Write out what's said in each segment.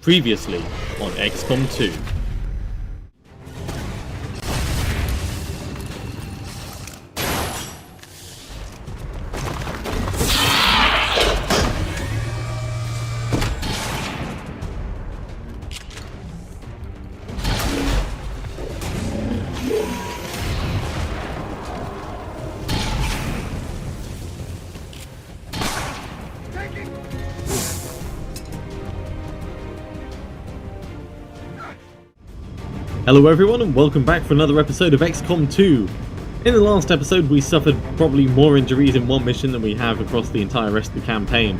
Previously on XCOM 2. Hello everyone and welcome back for another episode of XCOM 2. In the last episode we suffered probably more injuries in one mission than we have across the entire rest of the campaign.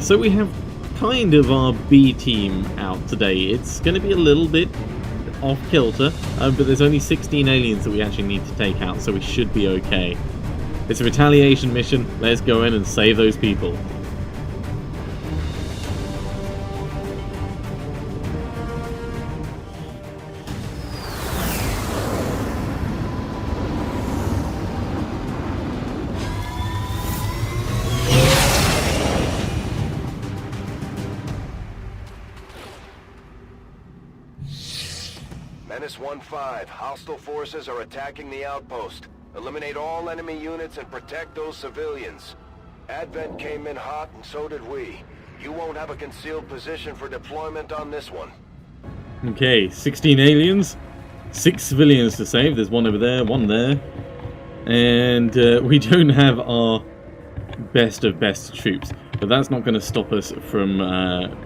So we have kind of our B team out today. It's going to be a little bit off kilter, but there's only 16 aliens that we actually need to take out, so we should be okay. It's a retaliation mission. Let's go in and save those people. Menace 1-5, hostile forces are attacking the outpost. Eliminate all enemy units and protect those civilians. Advent came in hot and so did we. You won't have a concealed position for deployment on this one. Okay, 16 aliens, 6 civilians to save. There's one over there, one there. And we don't have our best of best troops. But that's not going to stop us from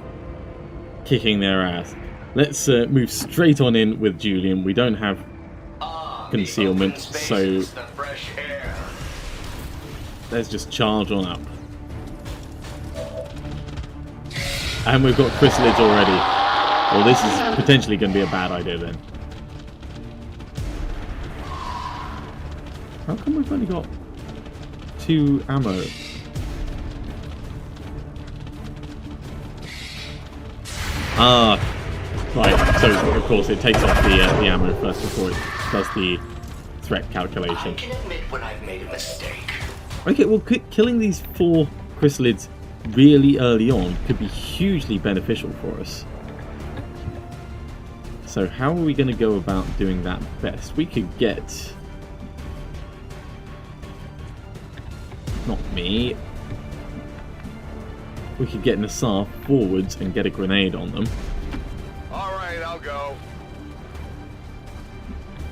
kicking their ass. Let's move straight on in with Julian. We don't have concealment, so let's just charge on up. And we've got chrysalid already. Well, this is potentially going to be a bad idea then. How come we've only got 2 ammo? Ah. Right, so of course it takes off the ammo first before it does the threat calculation. I can admit when I've made a mistake. Okay, well killing these 4 chrysalids really early on could be hugely beneficial for us. So how are we going to go about doing that best? We could get... Not me. We could get Nassar forwards and get a grenade on them. I'll go.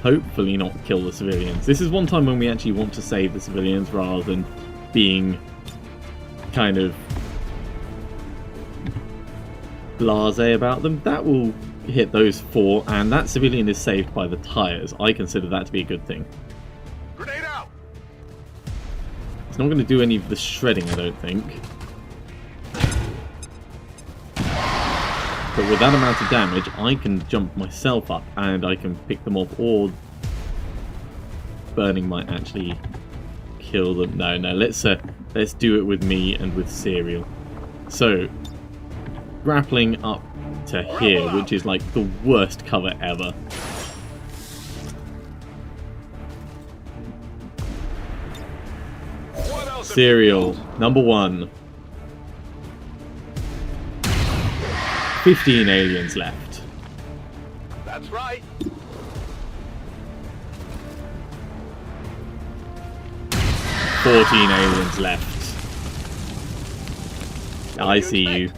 Hopefully not kill the civilians. This is one time when we actually want to save the civilians rather than being kind of blasé about them. That will hit those 4, and that civilian is saved by the tires. I consider that to be a good thing. Grenade out. It's not going to do any of the shredding, I don't think. But with that amount of damage, I can jump myself up and I can pick them off, or burning might actually kill them. No, let's do it with me and with Serial. So, grappling up to here, which is like the worst cover ever. Serial, number 1. 15 aliens left. That's right. 14 aliens left. I see you.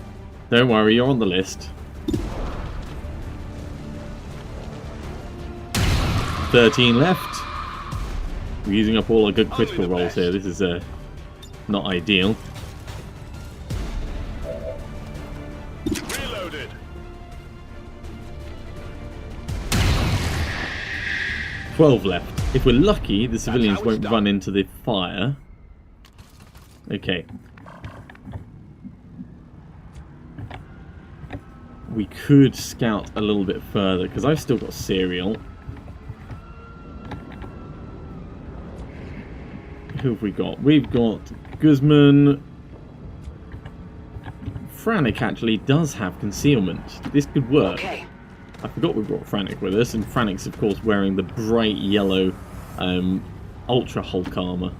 Don't worry, you're on the list. 13 left. We're using up all our good critical rolls here. This is not ideal. 12 left. If we're lucky, the civilians won't run into the fire. Okay. We could scout a little bit further, because I've still got Serial. Who have we got? We've got Guzman. Frantic actually does have concealment. This could work. Okay. I forgot we brought Frantic with us, and Frantic's of course wearing the bright yellow Ultra Hulk armor.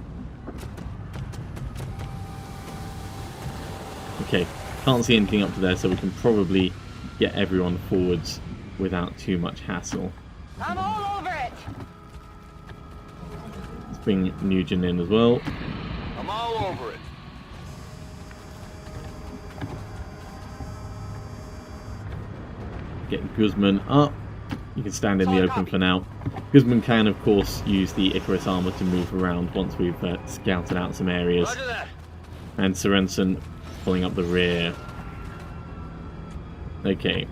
Okay, can't see anything up to there, so we can probably get everyone forwards without too much hassle. I'm all over it. Let's bring Nugent in as well. I'm all over it. Get Guzman up. You can stand in the open for now. Guzman can, of course, use the Icarus armor to move around once we've scouted out some areas. Roger that. And Sorensen pulling up the rear. Okay,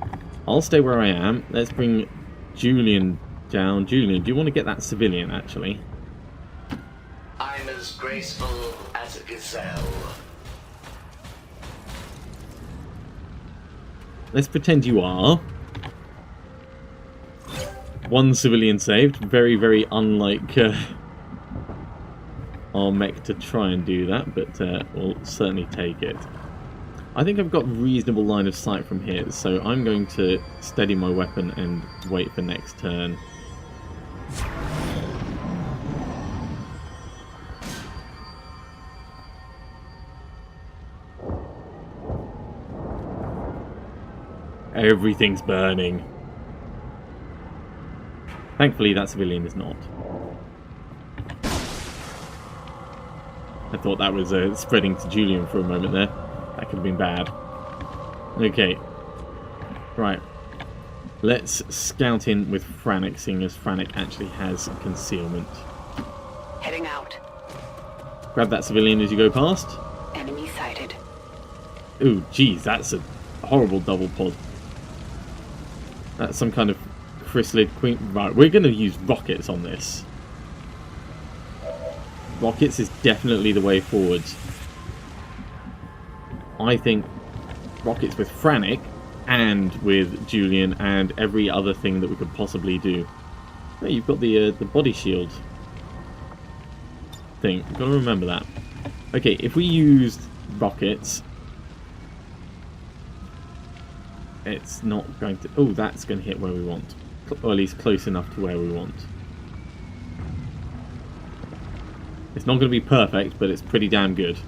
I'll stay where I am. Let's bring Julian down. Julian, do you want to get that civilian, actually? I'm as graceful as a gazelle. Let's pretend you are. One civilian saved. Very, very unlike our mech to try and do that, but we'll certainly take it. I think I've got reasonable line of sight from here, so I'm going to steady my weapon and wait for next turn. Everything's burning. Thankfully, that civilian is not. I thought that was spreading to Julian for a moment there. That could have been bad. Okay. Right. Let's scout in with Frantic, seeing as Frantic actually has concealment. Heading out. Grab that civilian as you go past. Enemy sighted. Ooh, geez, that's a horrible double pod. That's some kind of chrysalid queen. Right, we're going to use rockets on this. Rockets is definitely the way forward. I think rockets with Frantic and with Julian and every other thing that we could possibly do. Oh, you've got the body shield thing. You've got to remember that. Okay, if we used rockets, it's not going to... Oh, that's going to hit where we want. Or at least close enough to where we want. It's not going to be perfect, but it's pretty damn good.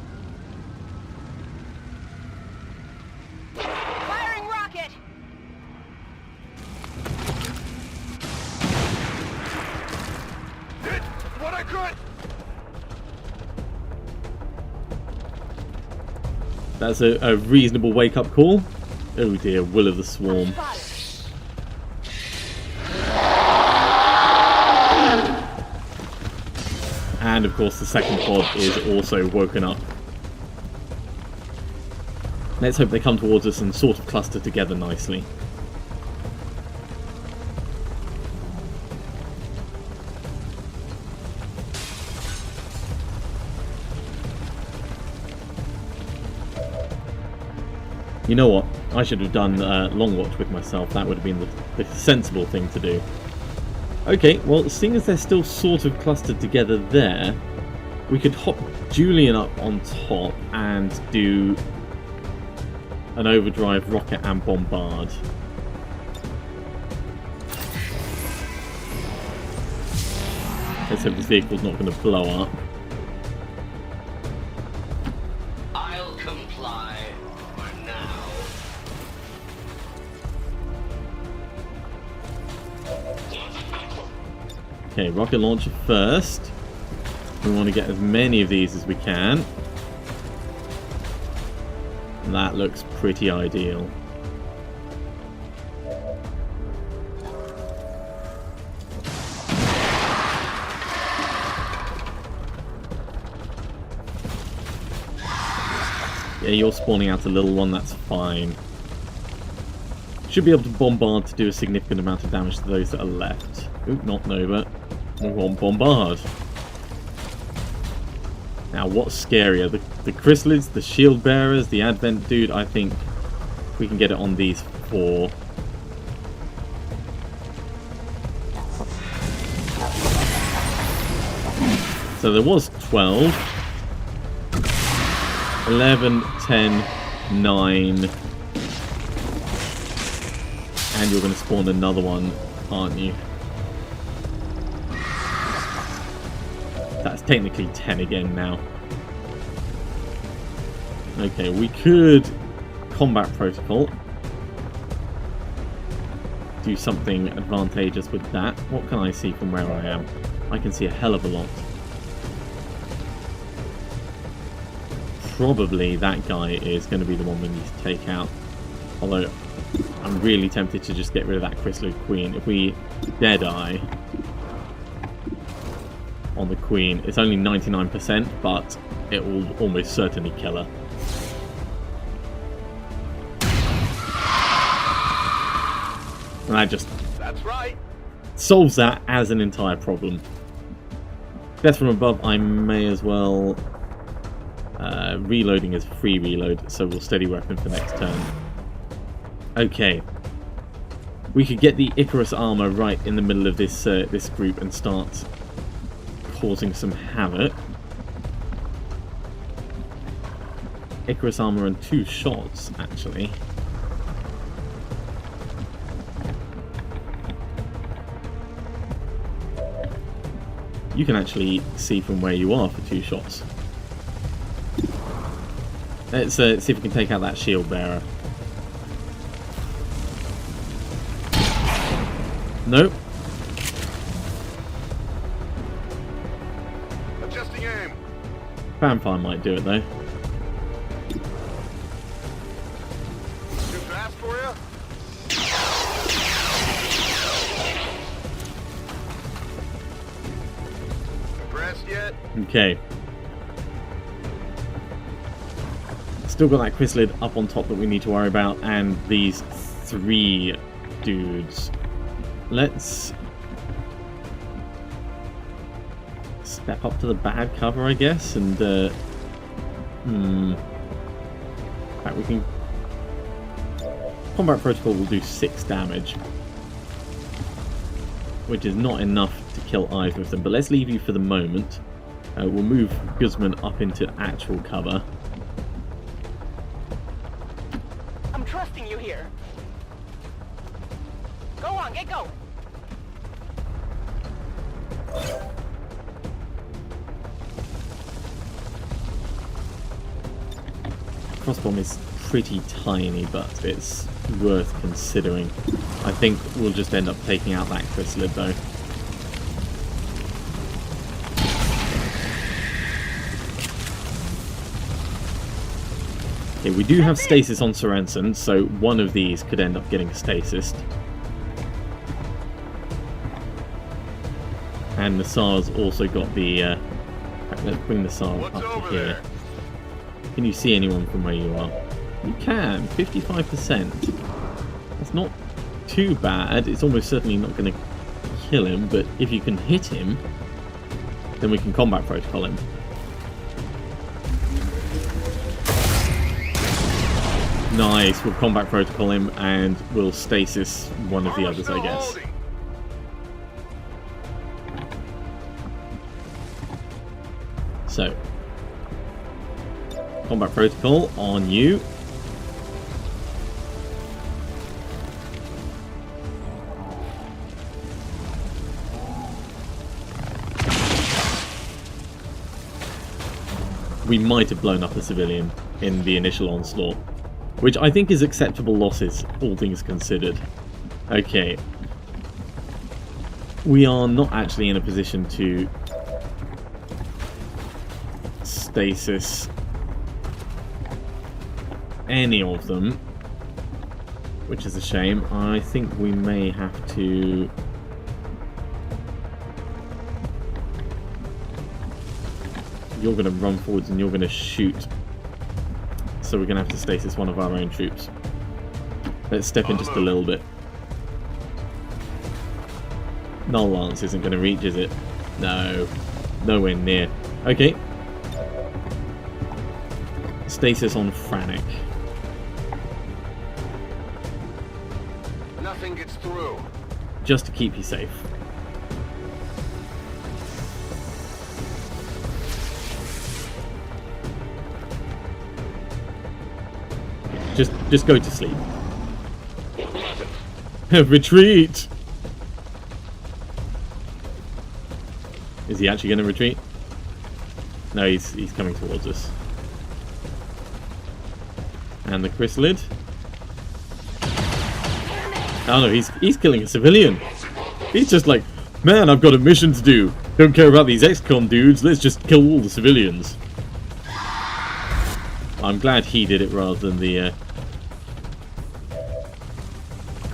Firing rocket! Did what I could. That's a reasonable wake-up call. Oh dear, Will of the Swarm. And of course the second pod is also woken up. Let's hope they come towards us and sort of cluster together nicely. You know what? I should have done Long Watch with myself. That would have been the sensible thing to do. Okay, well, seeing as they're still sort of clustered together there, we could hop Julian up on top and do an overdrive rocket and bombard. Let's hope this vehicle's not going to blow up. I'll comply for now. Okay, rocket launcher first. We want to get as many of these as we can. And that looks pretty ideal. Yeah, you're spawning out a little one, that's fine. Should be able to bombard to do a significant amount of damage to those that are left. Oop, not Nova. We want bombard. Now, what's scarier? The chrysalids, the shield bearers, the advent dude? I think we can get it on these four. So there was 12. 11, 10, 9. And you're going to spawn another one, aren't you? That's technically 10 again now. Okay, we could combat protocol. do something advantageous with that. What can I see from where I am? I can see a hell of a lot. Probably that guy is going to be the one we need to take out. Although I'm really tempted to just get rid of that chrysalid queen. If we Deadeye on the queen, it's only 99%, but it will almost certainly kill her. And that just That's right. solves that as an entire problem. Death from above, I may as well... reloading is free reload, so we'll steady weapon for next turn. Okay. We could get the Icarus armor right in the middle of this this group and start causing some havoc. Icarus armor and 2 shots, actually. You can actually see from where you are for 2 shots. Let's see if we can take out that shield bearer. Nope. Adjusting aim. Vampire might do it though. Too fast for you? Impressed yet? Okay. Still got that chrysalid up on top that we need to worry about, and these 3 dudes. Let's step up to the bad cover, I guess, and in fact, we can... Combat Protocol will do 6 damage, which is not enough to kill either of them, but let's leave you for the moment. We'll move Guzman up into actual cover. I'm trusting you here. Go on, get going. Crossbomb is pretty tiny, but it's worth considering. I think we'll just end up taking out that chrysalid though. Okay, we do have stasis on Sorensen, so one of these could end up getting stasis. And the SAR's also got the... let's bring the SAR up to here. There? Can you see anyone from where you are? You can, 55%. That's not too bad. It's almost certainly not going to kill him, but if you can hit him, then we can combat protocol him. Nice, we'll combat protocol him and we'll stasis one of the others, I guess. So, combat protocol on you. We might have blown up a civilian in the initial onslaught, which I think is acceptable losses, all things considered. Okay. We are not actually in a position to stasis any of them, which is a shame. I think we may have to... You're going to run forwards and you're going to shoot. So we're going to have to stasis one of our own troops. Let's step in just a little bit. Null Lance isn't going to reach, is it? No. Nowhere near. Okay. Stasis on Frantic. Nothing gets through. Just to keep you safe. Just go to sleep. Retreat! Is he actually going to retreat? No, he's coming towards us. And the chrysalid. Oh no, he's killing a civilian. He's just like, man, I've got a mission to do. Don't care about these XCOM dudes. Let's just kill all the civilians. I'm glad he did it rather than the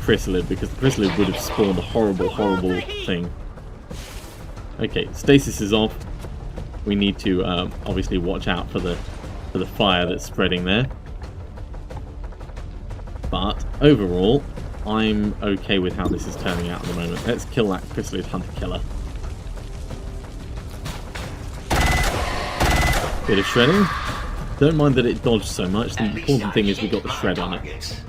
chrysalid, because the chrysalid would have spawned a horrible, horrible thing. Okay, stasis is off. We need to obviously watch out for the fire that's spreading there. But overall, I'm okay with how this is turning out at the moment. Let's kill that chrysalid hunter killer. Bit of shredding. Don't mind that it dodged so much. The important thing is we got the shred on it.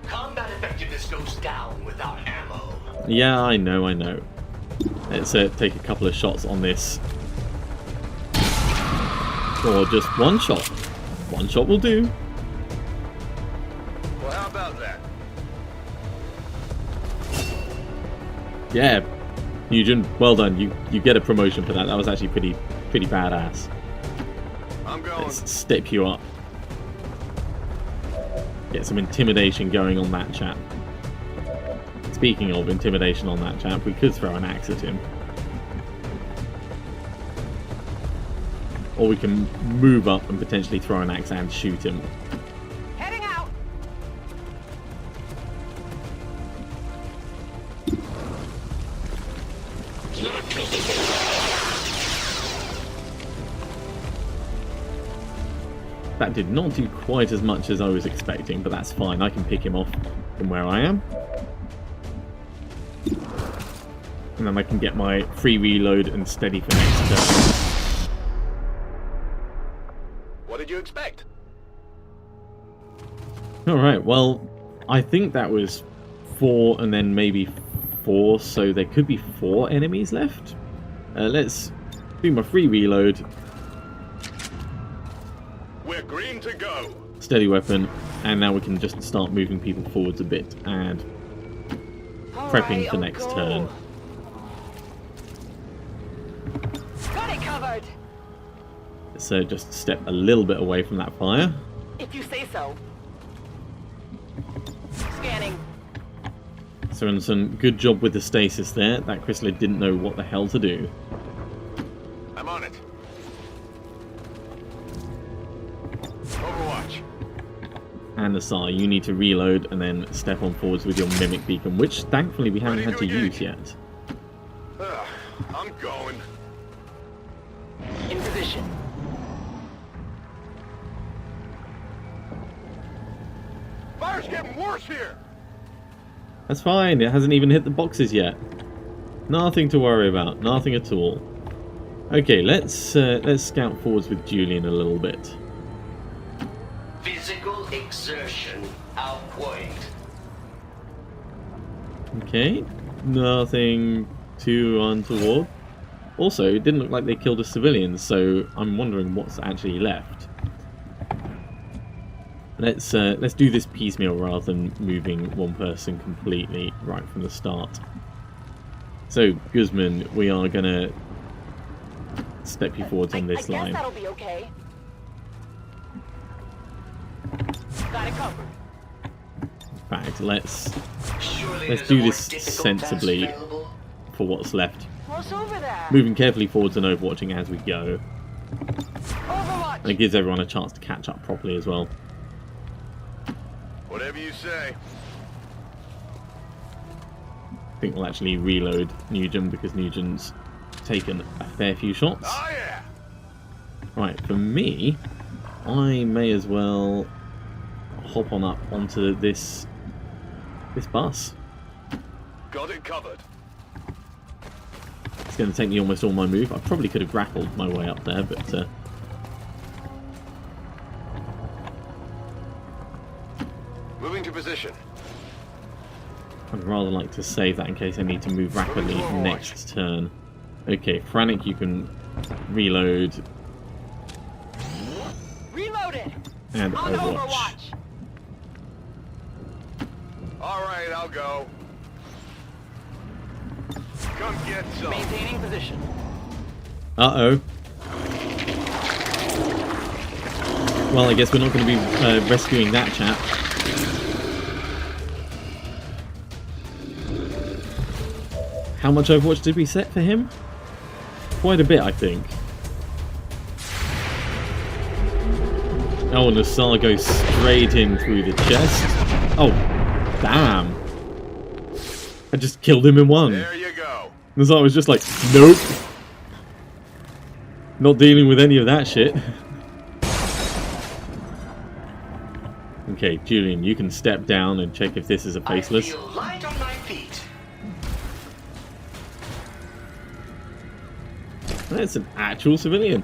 Combat effectiveness goes down without ammo. Yeah, I know. Let's take a couple of shots on this. Or just one shot. One shot will do. Well, how about that? Yeah, Nugent, well done. You get a promotion for that. That was actually pretty badass. I'm going. Let's step you up. Get some intimidation going on that chap. Speaking of intimidation on that chap, we could throw an axe at him. Or we can move up and potentially throw an axe and shoot him. Heading out. That did not do quite as much as I was expecting, but that's fine. I can pick him off from where I am. And then I can get my free reload and steady for next turn. What did you expect? Alright, well, I think that was 4 and then maybe 4, so there could be 4 enemies left. Let's do my free reload. We're green to go. Steady weapon, and now we can just start moving people forwards a bit and prepping for next turn. Got it covered. So just step a little bit away from that fire. If you say so. Scanning. Sorensen, good job with the stasis there. That chrysalid didn't know what the hell to do. I'm on it. Overwatch. And Asar, you need to reload and then step on forwards with your mimic beacon, which thankfully we haven't had to use yet. I'm going. In position. Fire's getting worse here. That's fine, it hasn't even hit the boxes yet. Nothing to worry about, nothing at all. Okay, let's scout forwards with Julian a little bit. Physical exertion outpoint. Okay, nothing too untoward. Also, it didn't look like they killed a civilian, so I'm wondering what's actually left. Let's do this piecemeal rather than moving one person completely right from the start. So, Guzman, we are gonna step you forwards on this line. I guess that'll be okay. Got it covered. In fact, let's Surely do there's a more this difficult sensibly task available? for what's left. What's over there? Moving carefully forwards and overwatching as we go. Overwatch. And it gives everyone a chance to catch up properly as well. Whatever you say. I think we'll actually reload Nugent because Nugent's taken a fair few shots. Oh yeah. Right, for me, I may as well hop on up onto this bus. Got it covered. It's going to take me almost all my move. I probably could have grappled my way up there, but Moving to position. I'd rather like to save that in case I need to move rapidly next turn. Okay, Frantic, you can reload Reloaded. and On Overwatch. Overwatch. All right, I'll go. Come get some. Maintaining position. Uh-oh. Well, I guess we're not going to be rescuing that chap. How much Overwatch did we set for him? Quite a bit, I think. Oh, and the Nassar goes straight in through the chest. Oh, damn. I just killed him in one. There you go. Nassar was just like, nope. Not dealing with any of that shit. Okay, Julian, you can step down and check if this is a faceless. I feel light on my feet. That's an actual civilian.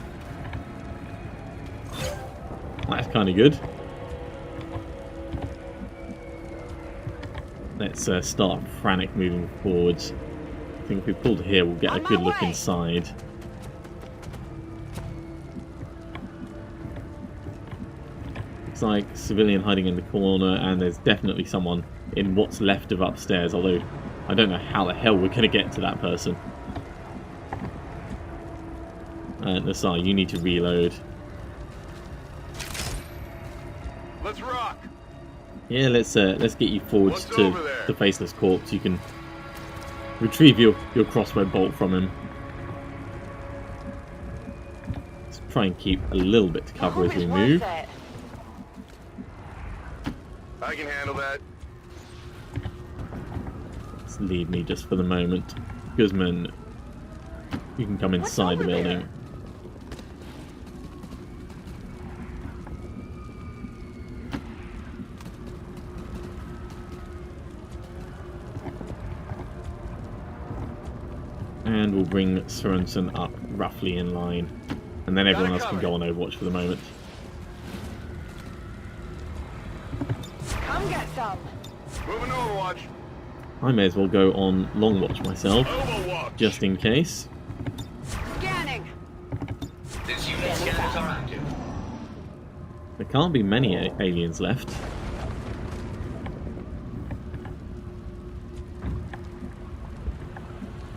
That's kind of good. Let's start frantic moving forwards. I think if we pull here, we'll get a good look inside. Looks like civilian hiding in the corner, and there's definitely someone in what's left of upstairs, although I don't know how the hell we're going to get to that person. Nassar, you need to reload. Let's rock. Yeah, let's get you forwards to the faceless corpse. You can retrieve your crossbow bolt from him. Let's try and keep a little bit to cover as we move. I can handle that. Let's leave me just for the moment. Guzman, you can come inside the building. And we'll bring Sorensen up roughly in line. And then everyone else can go on Overwatch for the moment. Come get some. Moving to Overwatch. I may as well go on Long Watch myself, Overwatch. just in case. Scanning. This unit scanners are active. There can't be many aliens left.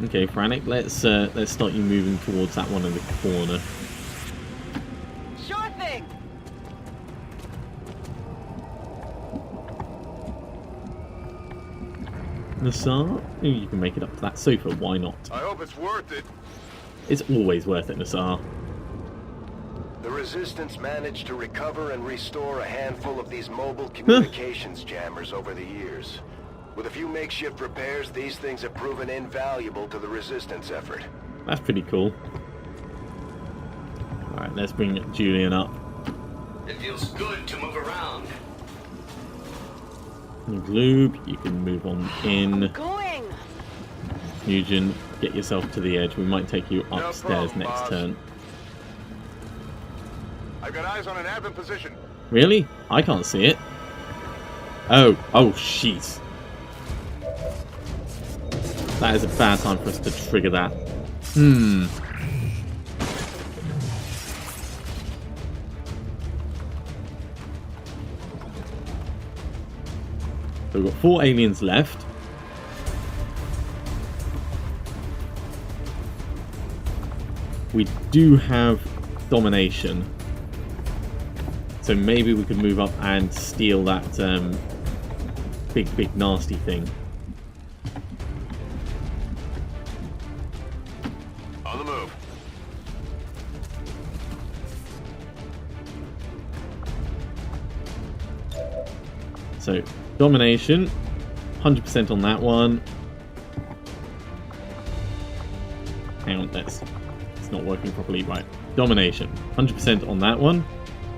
Okay, Frantic, let's start you moving towards that one in the corner. Sure thing. Nassar, you can make it up to that sofa, why not? I hope it's worth it. It's always worth it, Nassar. The Resistance managed to recover and restore a handful of these mobile communications jammers over the years. With a few makeshift repairs, these things have proven invaluable to the Resistance effort. That's pretty cool. Alright, let's bring Julian up. It feels good to move around. Gloob, you can move on in. Going. Nugent, get yourself to the edge. We might take you upstairs problem, next boss. turn. I've got eyes on an advent position. Really? I can't see it. Oh, shit. That is a bad time for us to trigger that. So we've got 4 aliens left. We do have domination. So maybe we could move up and steal that big nasty thing. On the move. So, domination, 100% on that one. Hang on, it's not working properly. Right, domination, 100% on that one,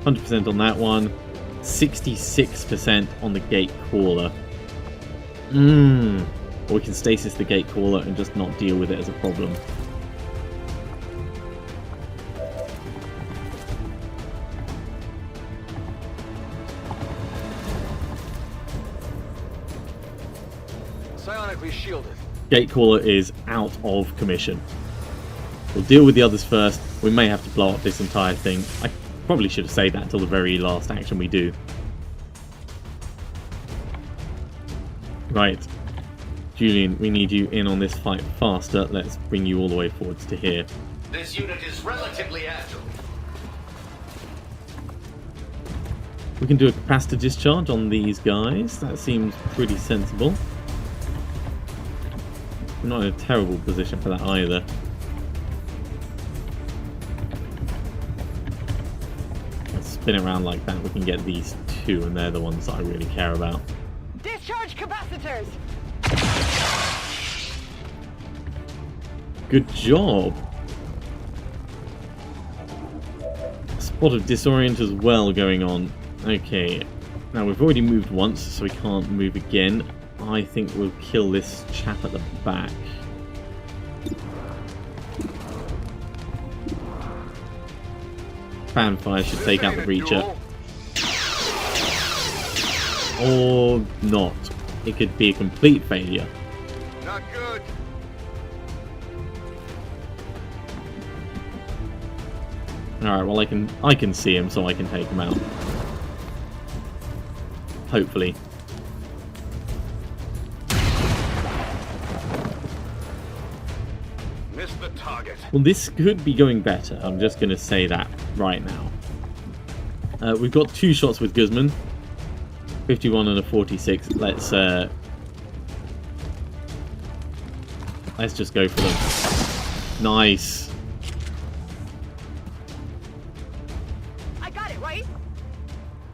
100% on that one, 66% on the gate caller. Or we can stasis the gate caller and just not deal with it as a problem. Psionically shielded. Gatecaller is out of commission. We'll deal with the others first. We may have to blow up this entire thing. I probably should have saved that until the very last action we do. Right. Julian, we need you in on this fight faster. Let's bring you all the way forwards to here. This unit is relatively agile. We can do a capacitor discharge on these guys. That seems pretty sensible. We're not in a terrible position for that either. Let's spin it around like that. We can get these two, and they're the ones that I really care about. Discharge capacitors! Good job. Spot of disorient as well going on. Okay, now we've already moved once, so we can't move again. I think we'll kill this chap at the back. Fanfire should take out the breacher. Or not. It could be a complete failure. Not good. Alright, well I can see him, so I can take him out. Hopefully. Missed the target. Well, this could be going better. I'm just going to say that right now. We've got 2 shots with Guzman. 51 and a 46. Let's just go for them. Nice. I got it, right?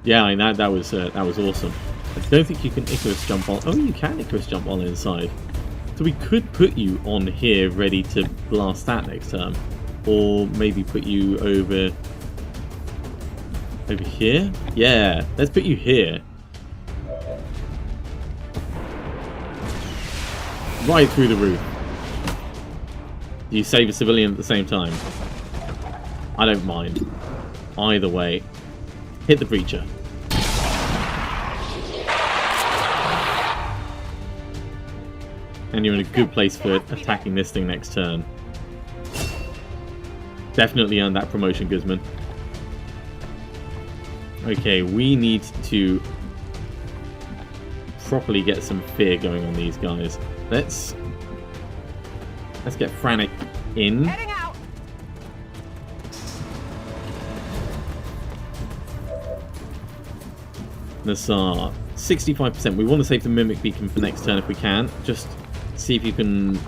Yeah, I know, that was awesome. I don't think you can Icarus jump on. Oh, you can Icarus jump on inside. So we could put you on here ready to blast that next turn. Or maybe put you over here? Yeah, let's put you here. Right through the roof. You save a civilian at the same time. I don't mind. Either way. Hit the breacher. And you're in a good place for attacking this thing next turn. Definitely earned that promotion, Guzman. Okay, we need to properly get some fear going on these guys. Let's get Frantic in. Heading out! Nassar, 65%. We want to save the Mimic Beacon for next turn if we can. Just see if you can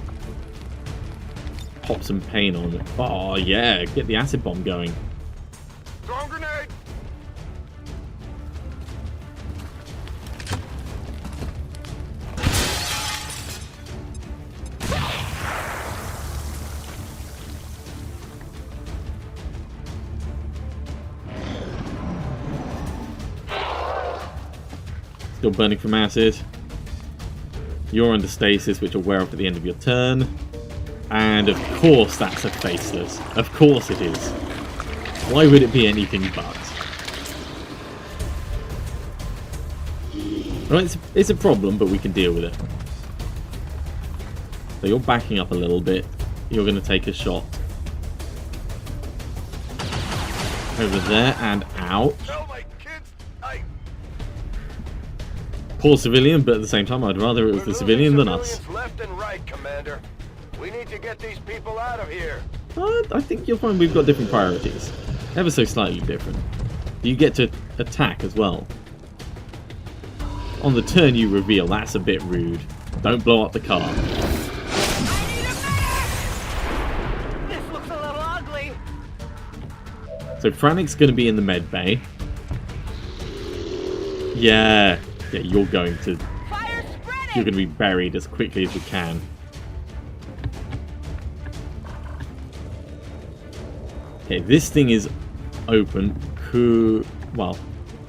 pop some pain on it. Oh yeah, get the acid bomb going. Throw grenade. Still burning from acid. You're under stasis, which will wear off at the end of your turn. And of course that's a faceless. Of course it is. Why would it be anything but? Well, it's a problem, but we can deal with it. So you're backing up a little bit. You're going to take a shot. Over there and out. Tell my kids Poor civilian, but at the same time I'd rather it was the civilian than us. Left and right, Commander. We need to get these people out of here. I think you'll find we've got different priorities. Ever so slightly different. You get to attack as well. On the turn you reveal, that's a bit rude. Don't blow up the car. I need a medic! This looks a little ugly. So Frantic's going to be in the med bay. Yeah, you're going to Fire spreading! you're going to be buried as quickly as you can. Okay, this thing is open. Well,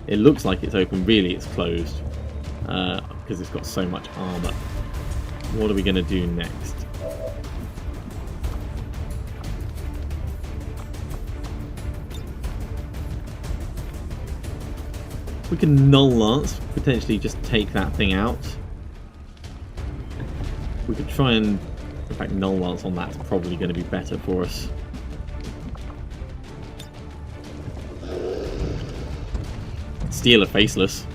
it looks like it's open. Really, it's closed because it's got so much armor. What are we going to do next? We can null lance, potentially just take that thing out. We could try and, in fact, null lance on that's probably going to be better for us. Steal a faceless.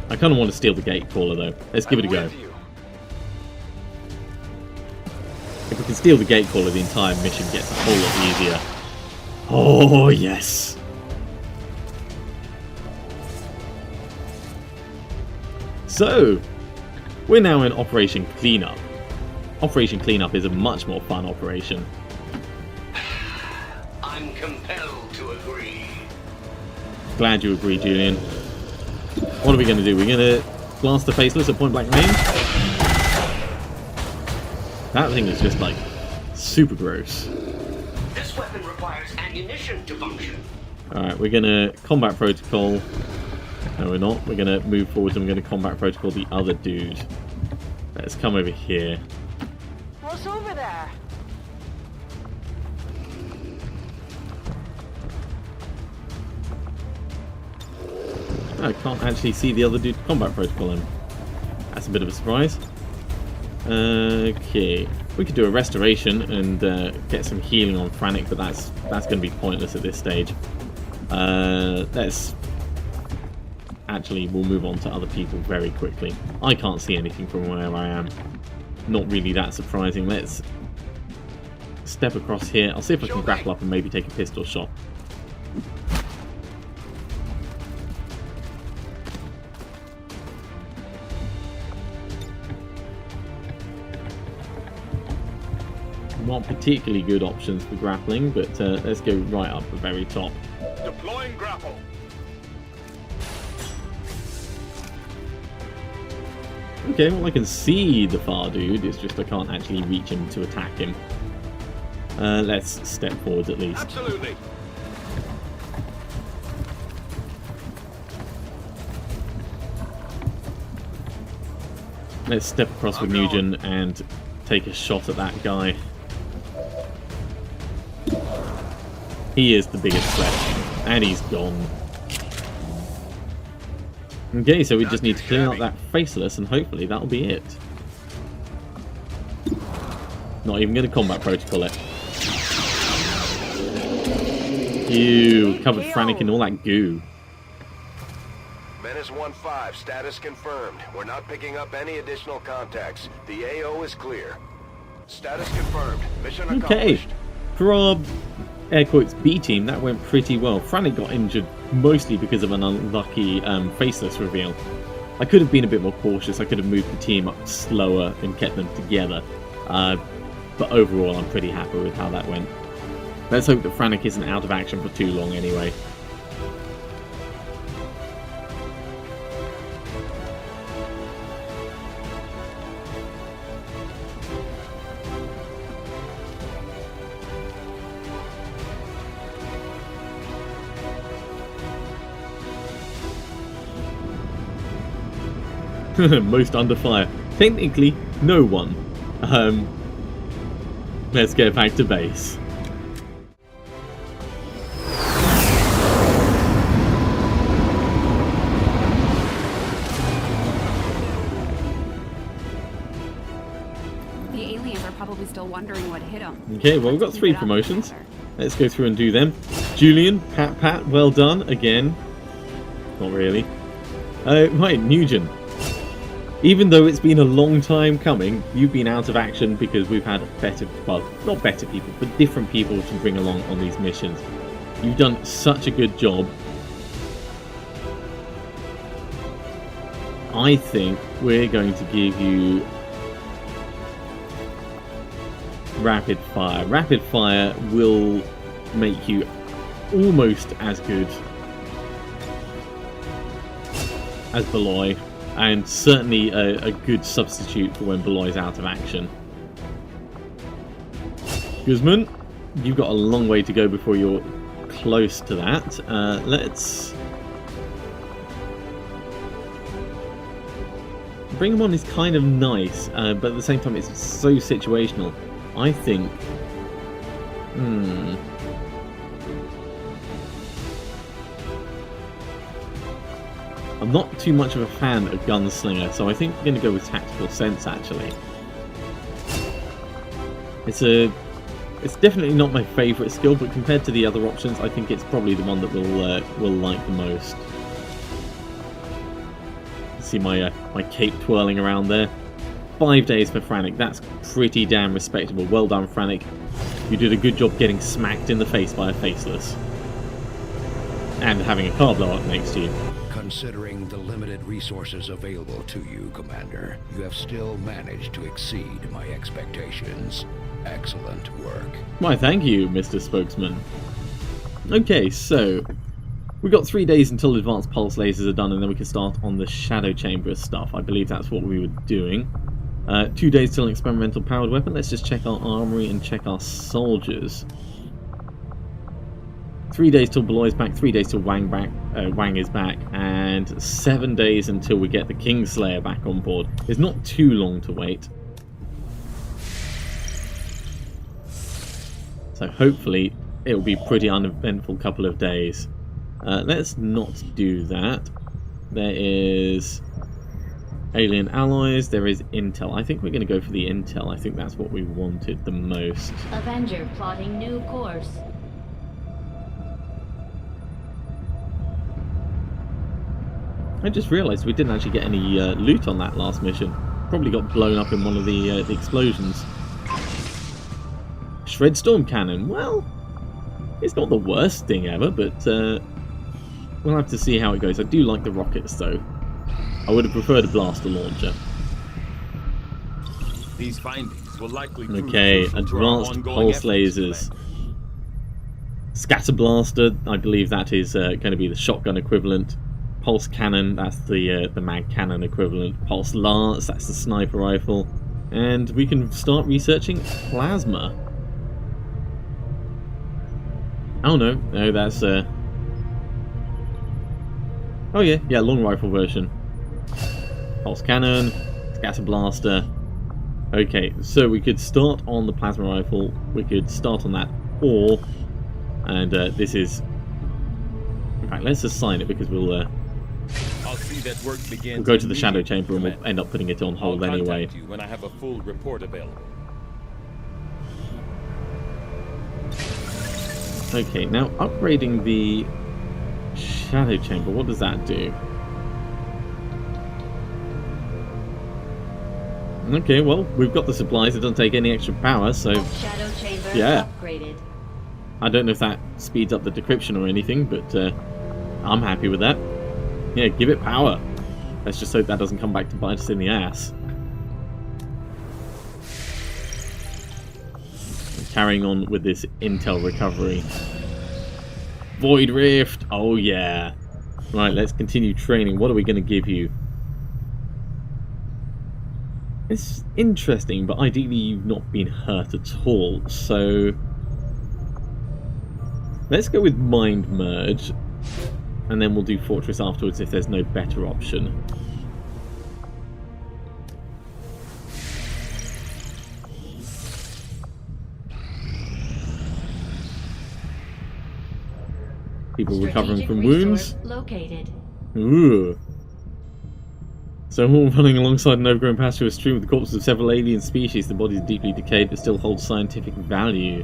I kind of want to steal the gate caller though. Let's give it a go. If we can steal the gate caller, the entire mission gets a whole lot easier. Oh yes. So We're now in Operation Cleanup. Operation Cleanup is a much more fun operation. I'm compelled to agree. Glad you agree, Julian. What are we going to do? We're going to blast the Faceless at point blank range? That thing is just like super gross. This weapon requires ammunition to function. Alright, we're going to combat protocol. No, we're not. We're going to move forward and we're going to combat protocol the other dude. Let's come over here. What's over there? I can't actually see the other dude combat protocol him. That's a bit of a surprise. Okay, we could do a restoration and get some healing on Frantic, but that's going to be pointless at this stage. We'll move on to other people very quickly. I can't see anything from where I am. Not really that surprising. Let's step across here. I'll see if I can grapple up and maybe take a pistol shot. Not particularly good options for grappling, but let's go right up the very top. Deploying grapple. Okay, well I can see the far dude, it's just I can't actually reach him to attack him. Let's step forward at least. Absolutely. Let's step across with Mugen and take a shot at that guy. He is the biggest threat, and he's gone. Okay, so we just need to clean up that Faceless, and hopefully that'll be it. Not even going to combat protocol it. Ew, covered Frantic in all that goo. Menace 1-5, status confirmed. We're not picking up any additional contacts. The AO is clear. Status confirmed. Mission accomplished. Okay, for our air quotes B team, that went pretty well. Frantic got injured mostly because of an unlucky Faceless reveal. I could have been a bit more cautious. I could have moved the team up slower and kept them together. But overall, I'm pretty happy with how that went. Let's hope that Frantic isn't out of action for too long anyway. Most under fire. Technically, no one. Let's get back to base. The aliens are probably still wondering what hit them. Okay, well we've got 3 promotions. Let's go through and do them. Julian, Pat, well done again. Not really. Right, Mugen. Even though it's been a long time coming, you've been out of action because we've had better, well, not better people, but different people to bring along on these missions. You've done such a good job. I think we're going to give you rapid fire. Rapid fire will make you almost as good as Beloy. And certainly a good substitute for when Beloy's out of action. Guzman, you've got a long way to go before you're close to that. Let's... Bring him on is kind of nice, but at the same time it's so situational. I think... I'm not too much of a fan of Gunslinger, so I think we're going to go with Tactical Sense, actually. It's definitely not my favourite skill, but compared to the other options, I think it's probably the one that we'll like the most. See my cape twirling around there. 5 days for Frantic, that's pretty damn respectable. Well done, Frantic. You did a good job getting smacked in the face by a Faceless. And having a car blow up next to you. Considering the limited resources available to you, Commander, you have still managed to exceed my expectations. Excellent work. Why, thank you, Mr. Spokesman. Okay, so we've got 3 days until advanced pulse lasers are done, and then we can start on the shadow chamber stuff. I believe that's what we were doing. 2 days till an experimental powered weapon. Let's just check our armory and check our soldiers. 3 days till Beloy is back, 3 days till Wang is back, and 7 days until we get the Kingslayer back on board. It's not too long to wait. So hopefully it'll be a pretty uneventful couple of days. Let's not do that. There is alien allies, there is intel. I think we're going to go for the intel. I think that's what we wanted the most. Avenger plotting new course. I just realised we didn't actually get any loot on that last mission. Probably got blown up in one of the explosions. Shred storm cannon. Well, it's not the worst thing ever, but we'll have to see how it goes. I do like the rockets, though. I would have preferred a blaster launcher. These findings will likely Okay, advanced pulse lasers. Scatter blaster. I believe that is going to be the shotgun equivalent. Pulse cannon, that's the mag cannon equivalent. Pulse lance, that's the sniper rifle. And we can start researching plasma. Oh no, that's oh yeah, long rifle version. Pulse cannon, scatter blaster. Okay, so we could start on the plasma rifle. We could start on that, or and this is. In fact, let's assign it because we'll go to the shadow chamber and we'll end up putting it on hold anyway. You when I have a full report available. Okay, now upgrading the shadow chamber, what does that do? Okay, well, we've got the supplies, it doesn't take any extra power, so Shadow chamber yeah. upgraded. I don't know if that speeds up the decryption or anything, but I'm happy with that. Yeah, give it power. Let's just hope that doesn't come back to bite us in the ass. Carrying on with this intel recovery. Void Rift! Oh yeah. Right, let's continue training. What are we going to give you? It's interesting, but ideally you've not been hurt at all, so let's go with Mind Merge, and then we'll do Fortress afterwards if there's no better option. People recovering from wounds. Located. Ooh. So all running alongside an overgrown pasture is strewn with the corpses of several alien species. The bodies are deeply decayed but still hold scientific value.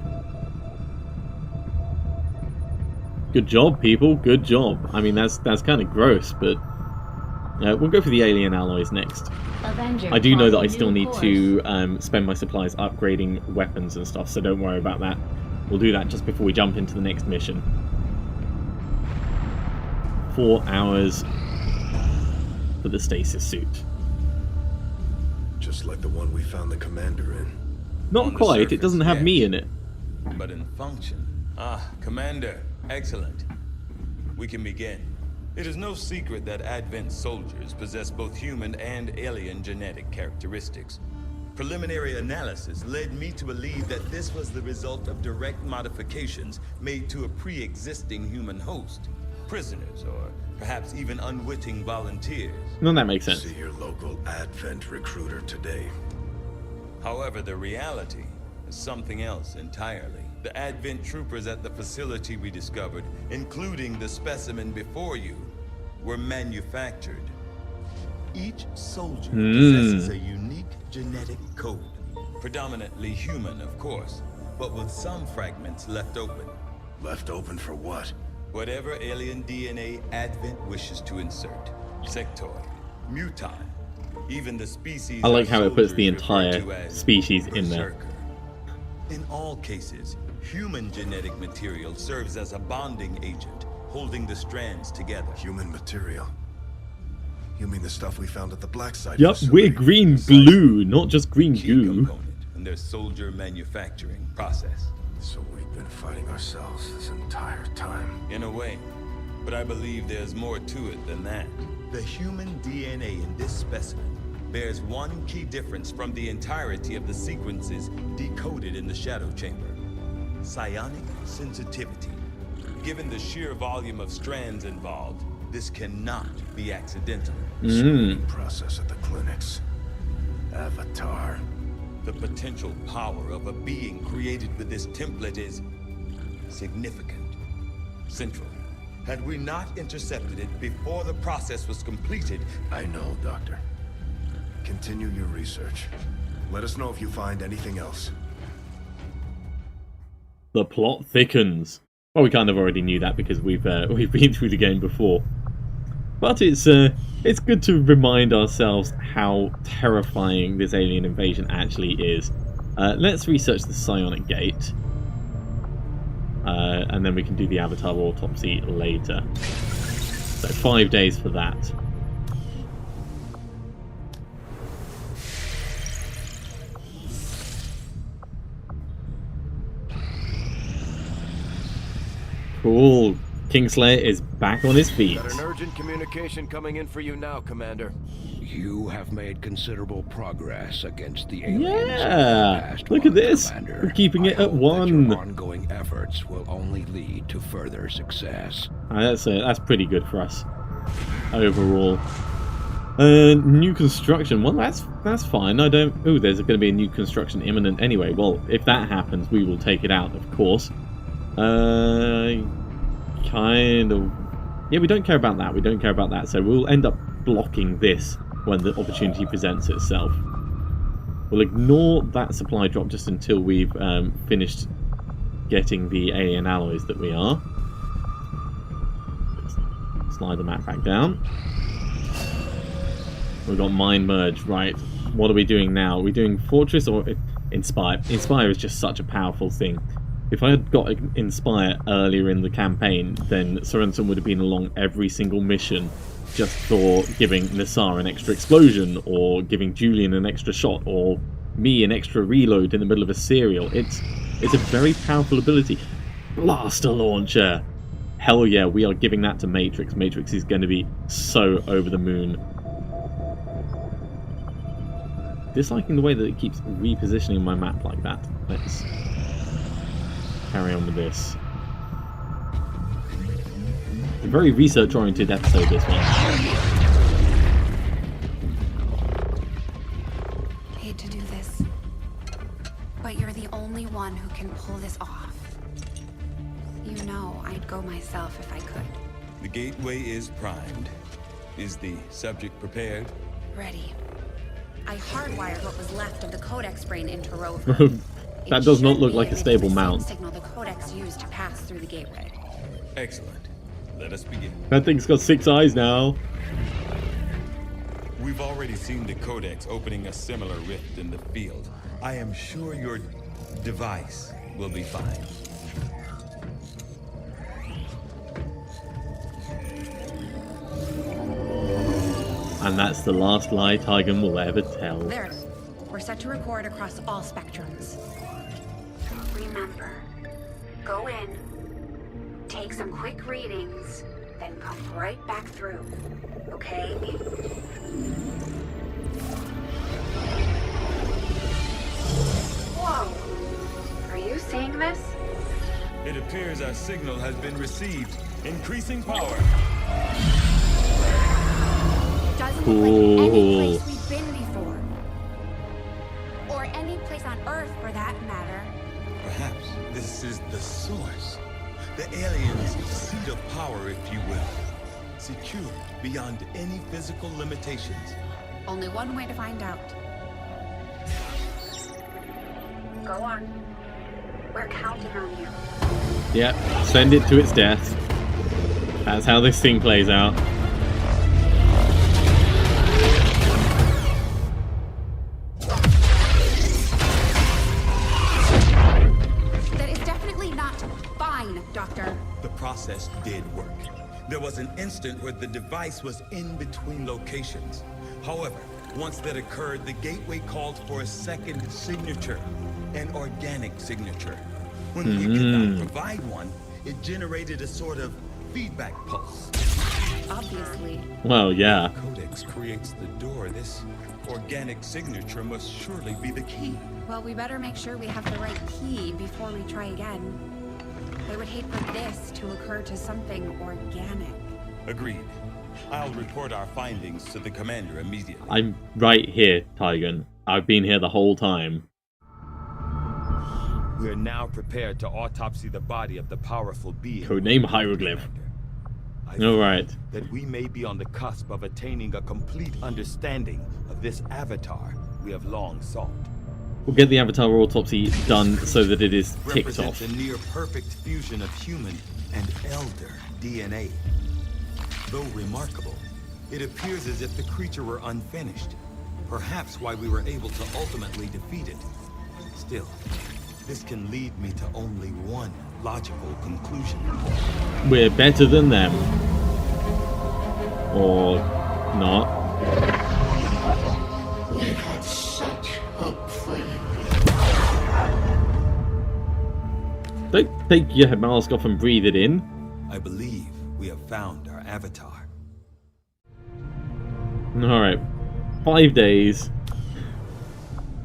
Good job, people. Good job. I mean, that's kind of gross, but we'll go for the alien alloys next. Avenger I do know that I still need to spend my supplies upgrading weapons and stuff, so don't worry about that. We'll do that just before we jump into the next mission. 4 hours for the stasis suit. Just like the one we found the commander in. Not quite, it doesn't have me in it. But in function. Ah, Commander. Excellent. We can begin. It is no secret that Advent soldiers possess both human and alien genetic characteristics. Preliminary analysis led me to believe that this was the result of direct modifications made to a pre-existing human host. Prisoners, or perhaps even unwitting volunteers. No, that makes sense. See your local Advent recruiter today. However, the reality is something else entirely. The Advent troopers at the facility we discovered, including the specimen before you, were manufactured. Each soldier possesses a unique genetic code. Predominantly human, of course, but with some fragments left open. Left open for what? Whatever alien DNA Advent wishes to insert. Sectoid, mutant, even the species I like how it puts the soldiers refer entire to as species in there. berserker. In all cases, human genetic material serves as a bonding agent, holding the strands together. Human material. You mean the stuff we found at the Black Site? Yup, we're green glue, not just green Key goo. component in their soldier manufacturing process. So we've been fighting ourselves this entire time. In a way, but I believe there's more to it than that. The human DNA in this specimen bears one key difference from the entirety of the sequences decoded in the Shadow Chamber. Psionic sensitivity. Given the sheer volume of strands involved, this cannot be accidental. Screening process at the clinics. Avatar. The potential power of a being created with this template is significant, central. Had we not intercepted it before the process was completed... I know, Doctor. Continue your research. Let us know if you find anything else. The plot thickens. Well, we kind of already knew that because we've been through the game before. But it's good to remind ourselves how terrifying this alien invasion actually is. Let's research the psionic gate. And then we can do the Avatar autopsy later. So 5 days for that. Cool. Kingslayer is back on his feet. Got an urgent communication coming in for you now, Commander. You have made considerable progress against the aliens. Yeah, look at this. Commander. We're keeping it I at hope that 1. your ongoing efforts will only lead to further success. That's pretty good for us overall. New construction. Well, that's fine. I don't. Oh, there's going to be a new construction imminent anyway. Well, if that happens, we will take it out, of course. Kind of. Yeah, we don't care about that. We don't care about that. So we'll end up blocking this when the opportunity presents itself. We'll ignore that supply drop just until we've finished getting the alien alloys that we are. Slide the map back down. We've got Mind Merge. Right. What are we doing now? Are we doing Fortress or Inspire? Inspire is just such a powerful thing. If I had got Inspire earlier in the campaign, then Sorensen would have been along every single mission just for giving Nassar an extra explosion, or giving Julian an extra shot, or me an extra reload in the middle of a serial. It's a very powerful ability. Blaster Launcher! Hell yeah, we are giving that to Matrix. Matrix is going to be so over the moon. Disliking the way that it keeps repositioning my map like that. Let's carry on with this. It's a very research-oriented episode, this one. Hate to do this, but you're the only one who can pull this off. You know I'd go myself if I could. The gateway is primed. Is the subject prepared? Ready. I hardwired what was left of the Codex brain into Rover. That does not look like a stable mount. Signal the Codex used to pass through the gateway. Excellent. Let us begin. That thing's got 6 eyes now. We've already seen the Codex opening a similar rift in the field. I am sure your device will be fine. And that's the last lie Tygan will ever tell. There. We're set to record across all spectrums. Remember, go in, take some quick readings, then come right back through. Okay? Whoa! Are you seeing this? It appears our signal has been received. Increasing power. Doesn't Cool. look like any place we've been before. Or any place on Earth, for that matter. Perhaps this is the source. The aliens' seat of power, if you will. Secure beyond any physical limitations. Only one way to find out. Go on. We're counting on you. Yep, send it to its death. That's how this thing plays out. That is definitely not fine, Doctor. The process did work. There was an instant where the device was in between locations. However, once that occurred, the gateway called for a second signature, an organic signature. When we could not provide one, it generated a sort of feedback pulse. Obviously. Well, yeah. Codex creates the door. This organic signature must surely be the key. Well, we better make sure we have the right key before we try again. I would hate for this to occur to something organic. Agreed. I'll report our findings to the commander immediately. I'm right here, Tygan. I've been here the whole time. We are now prepared to autopsy the body of the powerful being. Codename Hieroglyph. I Alright. that we may be on the cusp of attaining a complete understanding of this avatar we have long sought. We'll get the Avatar autopsy done so that it is ticked off. Represents a near-perfect fusion of human and elder DNA. Though remarkable, it appears as if the creature were unfinished. Perhaps why we were able to ultimately defeat it. Still, this can lead me to only one logical conclusion. We're better than them. Or not. We had such hope for you. Don't take your mask off and breathe it in. I believe we have found our avatar. Alright. 5 days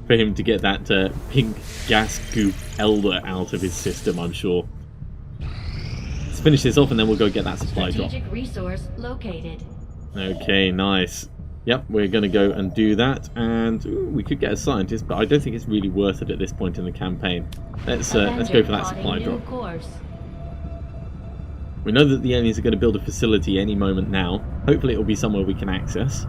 for him to get that pink gas goop elder out of his system, I'm sure. Let's finish this off and then we'll go get that supply drop. Strategic resource located. Okay, nice. Yep, we're going to go and do that, and ooh, we could get a scientist, but I don't think it's really worth it at this point in the campaign. Let's go for that supply drop. Course. We know that the aliens are going to build a facility any moment now. Hopefully it'll be somewhere we can access.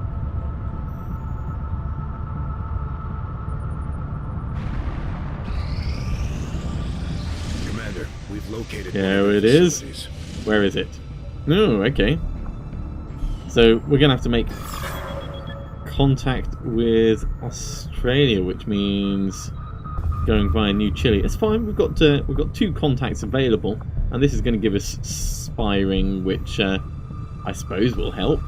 Commander, we've located. There it is. Where is it? Oh, okay. So we're going to have to make contact with Australia, which means going via New Chile. It's fine. We've got 2 contacts available, and this is going to give us spiring, which I suppose will help.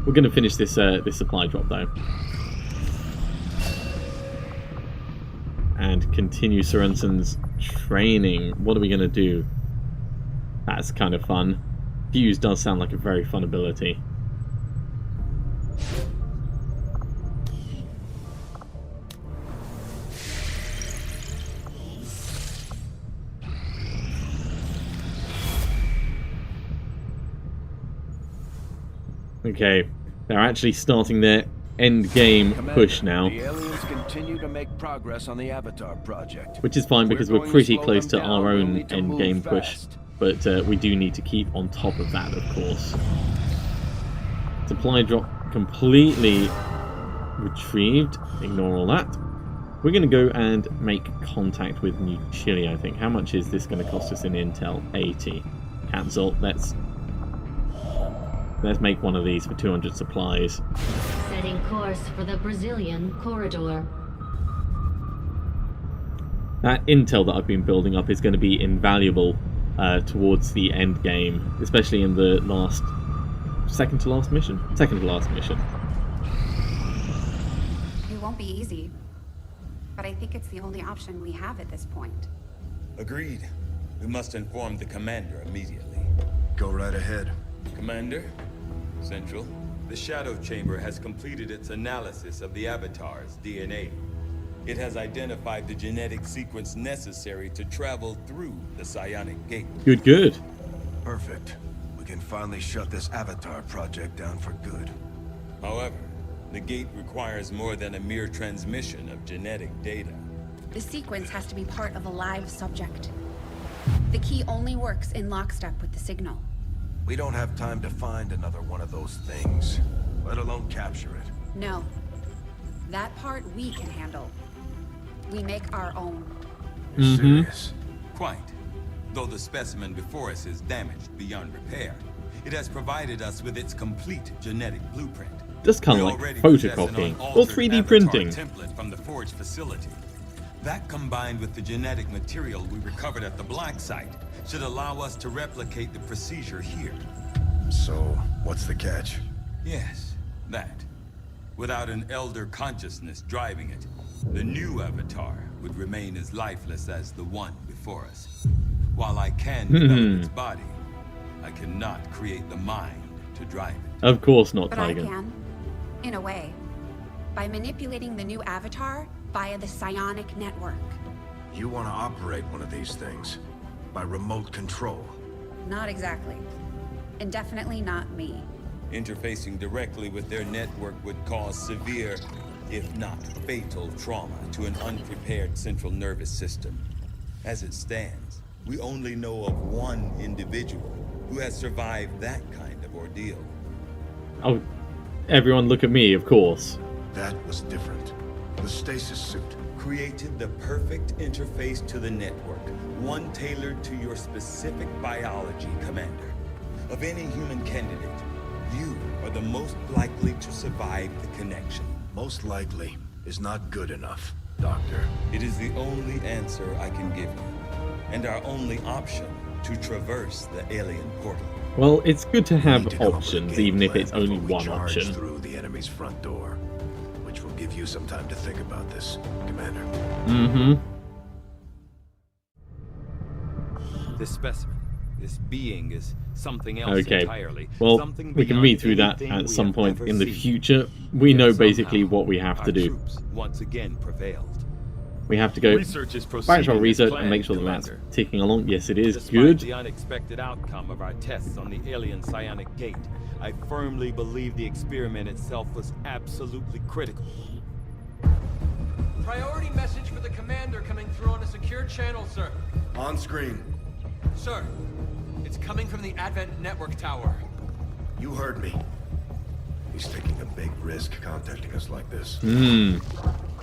We're going to finish this this supply drop though, and continue Sorensen's training. What are we going to do? That's kind of fun. Fuse does sound like a very fun ability. Okay, they're actually starting their end game push now. The aliens continue to make progress on the Avatar project. Which is fine because we're pretty close to our own end game push. But we do need to keep on top of that, of course. Supply drop completely retrieved. Ignore all that. We're going to go and make contact with New Chile, I think. How much is this going to cost us in intel? 80. Cancel. Let's make one of these for 200 supplies. Setting course for the Brazilian corridor. That intel that I've been building up is going to be invaluable towards the end game, especially in the second to last mission. It won't be easy, but I think it's the only option we have at this point. Agreed. We must inform the commander immediately. Go right ahead. Commander, Central, the Shadow Chamber has completed its analysis of the Avatar's DNA. It has identified the genetic sequence necessary to travel through the Psionic Gate. Good. Perfect. We can finally shut this Avatar project down for good. However, the gate requires more than a mere transmission of genetic data. The sequence has to be part of a live subject. The key only works in lockstep with the signal. We don't have time to find another one of those things, let alone capture it. No. That part we can handle. We make our own. You're serious? Quite. Though the specimen before us is damaged beyond repair, it has provided us with its complete genetic blueprint. Just kind of like photocopying or 3D printing. Template from the forge facility. That combined with the genetic material we recovered at the black site should allow us to replicate the procedure here. So, what's the catch? Yes, that. Without an elder consciousness driving it, the new avatar would remain as lifeless as the one before us. While I can develop its body, I cannot create the mind to drive it. Of course not, But Tiger. I can, in a way, by manipulating the new avatar via the psionic network. You want to operate one of these things by remote control. Not exactly. And definitely not me. Interfacing directly with their network would cause severe, if not fatal, trauma to an unprepared central nervous system. As it stands, we only know of one individual who has survived that kind of ordeal. Oh, everyone look at me, of course. That was different. The stasis suit. Created the perfect interface to the network, one tailored to your specific biology, Commander. Of any human candidate, you are the most likely to survive the connection. Most likely is not good enough, Doctor. It is the only answer I can give you, and our only option to traverse the alien portal. Well, it's good to We have need to come up with a options, game even if plan it's only before we one charge option. through the enemy's front door, which will give you some time to think about this, Commander. Mm-hmm. This specimen, this being is something else Okay. entirely. Well, Something we can beyond read through that anything at we some have point ever in the seen. future. We Yet know somehow, basically what we have to our do. troops once again prevailed. We have to go Research is back to our proceeding as research and planned, make sure that that's Commander. ticking along. Yes, it is. Despite Good. the unexpected outcome of our tests on the alien psionic gate, I firmly believe the experiment itself was absolutely critical. Priority message for the commander coming through on a secure channel, sir. On screen. Sir, it's coming from the Advent network tower. You heard me. He's taking a big risk contacting us like this. Hmm.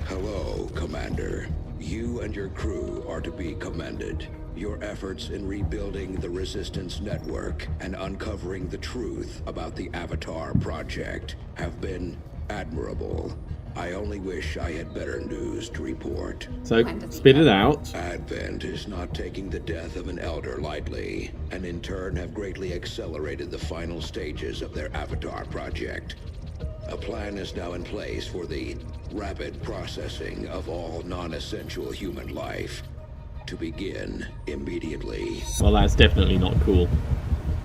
Hello, Commander. You and your crew are to be commended. Your efforts in rebuilding the Resistance network and uncovering the truth about the Avatar project have been admirable. I only wish I had better news to report. So, spit it out. Advent is not taking the death of an elder lightly, and in turn have greatly accelerated the final stages of their Avatar project. A plan is now in place for the rapid processing of all non-essential human life to begin immediately. Well, that's definitely not cool.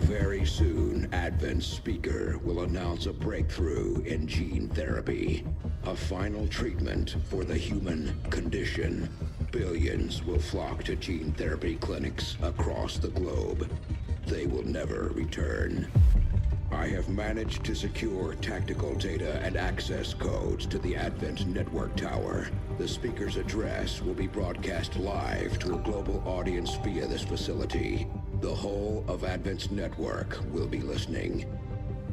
Very soon, Advent's speaker will announce a breakthrough in gene therapy, a final treatment for the human condition. Billions will flock to gene therapy clinics across the globe. They will never return. I have managed to secure tactical data and access codes to the Advent network tower. The speaker's address will be broadcast live to a global audience via this facility. The whole of Advent's network will be listening.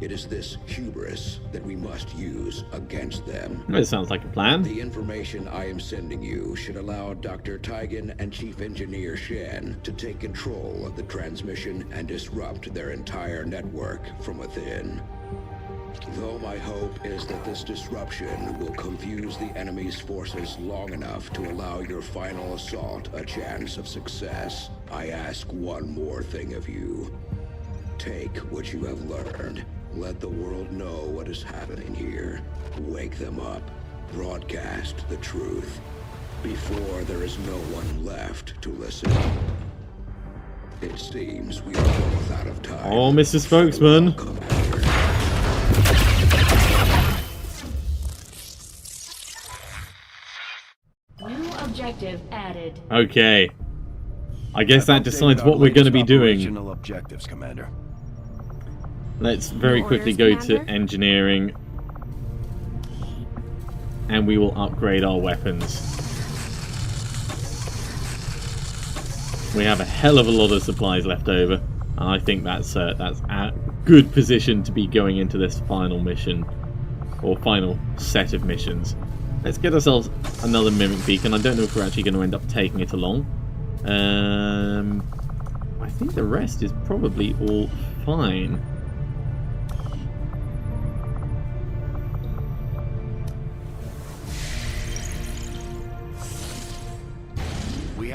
It is this hubris that we must use against them. That sounds like a plan. The information I am sending you should allow Dr. Tigan and Chief Engineer Shen to take control of the transmission and disrupt their entire network from within. Though my hope is that this disruption will confuse the enemy's forces long enough to allow your final assault a chance of success, I ask one more thing of you. Take what you have learned. Let the world know what is happening here. Wake them up. Broadcast the truth. Before there is no one left to listen. It seems we are both out of time. Oh, Mr. Spokesman. New objective added. Okay. I guess that I've decides updated what our we're going to latest be doing. operational objectives, Commander. Let's very Your quickly orders, go to Commander? engineering. And we will upgrade our weapons. We have a hell of a lot of supplies left over. And I think that's a good position to be going into this final mission. Or final set of missions. Let's get ourselves another Mimic Beacon. I don't know if we're actually going to end up taking it along. I think the rest is probably all fine.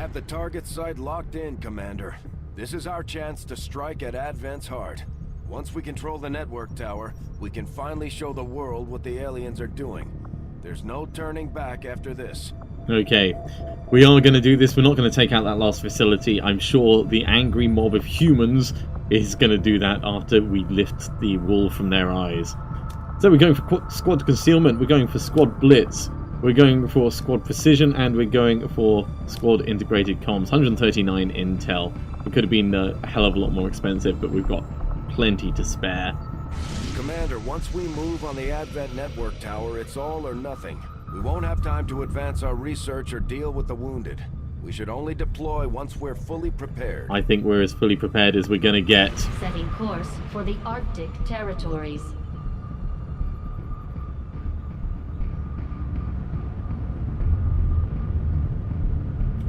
have the target site locked in, Commander. This is our chance to strike at Advent's heart. Once we control the network tower, we can finally show the world what the aliens are doing. There's no turning back after this. Okay, we are going to do this. We're not going to take out that last facility. I'm sure the angry mob of humans is going to do that after we lift the wool from their eyes. So we're going for squad concealment, we're going for squad blitz, we're going for squad precision, and we're going for squad integrated comms. 139 intel. It could have been a hell of a lot more expensive, but we've got plenty to spare. Commander, once we move on the Advent network tower, it's all or nothing. We won't have time to advance our research or deal with the wounded. We should only deploy once we're fully prepared. I think we're as fully prepared as we're going to get. Setting course for the Arctic territories.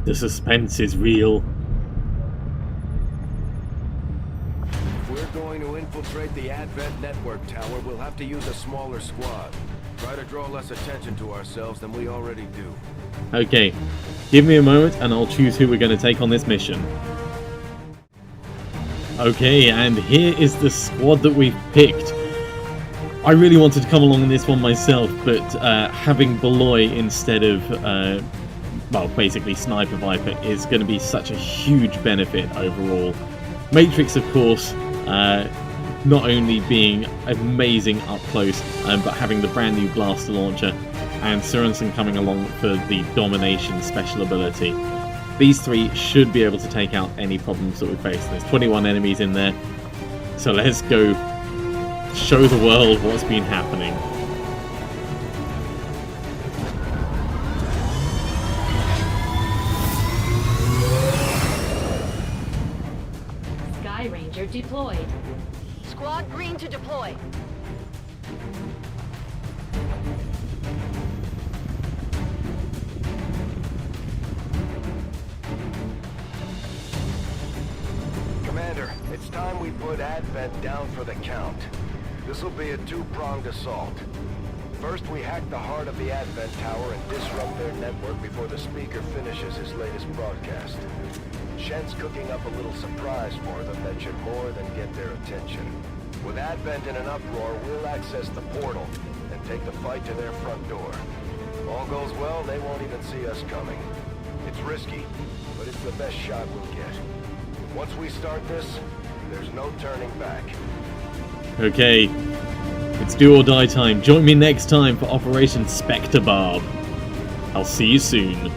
The suspense is real. If we're going to infiltrate the Advent network tower, we'll have to use a smaller squad. Try to draw less attention to ourselves than we already do. Okay, give me a moment and I'll choose who we're going to take on this mission. Okay, and here is the squad that we've picked. I really wanted to come along in this one myself, but having Beloy instead of, well, basically Sniper Viper is going to be such a huge benefit overall. Matrix, of course, not only being amazing up close, but having the brand new blaster launcher, and Sorensen coming along for the domination special ability. These three should be able to take out any problems that we face. There's 21 enemies in there, so let's go show the world what's been happening. Sky Ranger deployed. Squad green to deploy. Commander, it's time we put Advent down for the count. This'll be a two-pronged assault. First, we hack the heart of the Advent tower and disrupt their network before the speaker finishes his latest broadcast. Shen's cooking up a little surprise for them that should more than get their attention. With Advent in an uproar, we'll access the portal and take the fight to their front door. If all goes well, they won't even see us coming. It's risky, but it's the best shot we'll get. Once we start this, there's no turning back. Okay, it's do or die time. Join me next time for Operation Spectre Barb. I'll see you soon.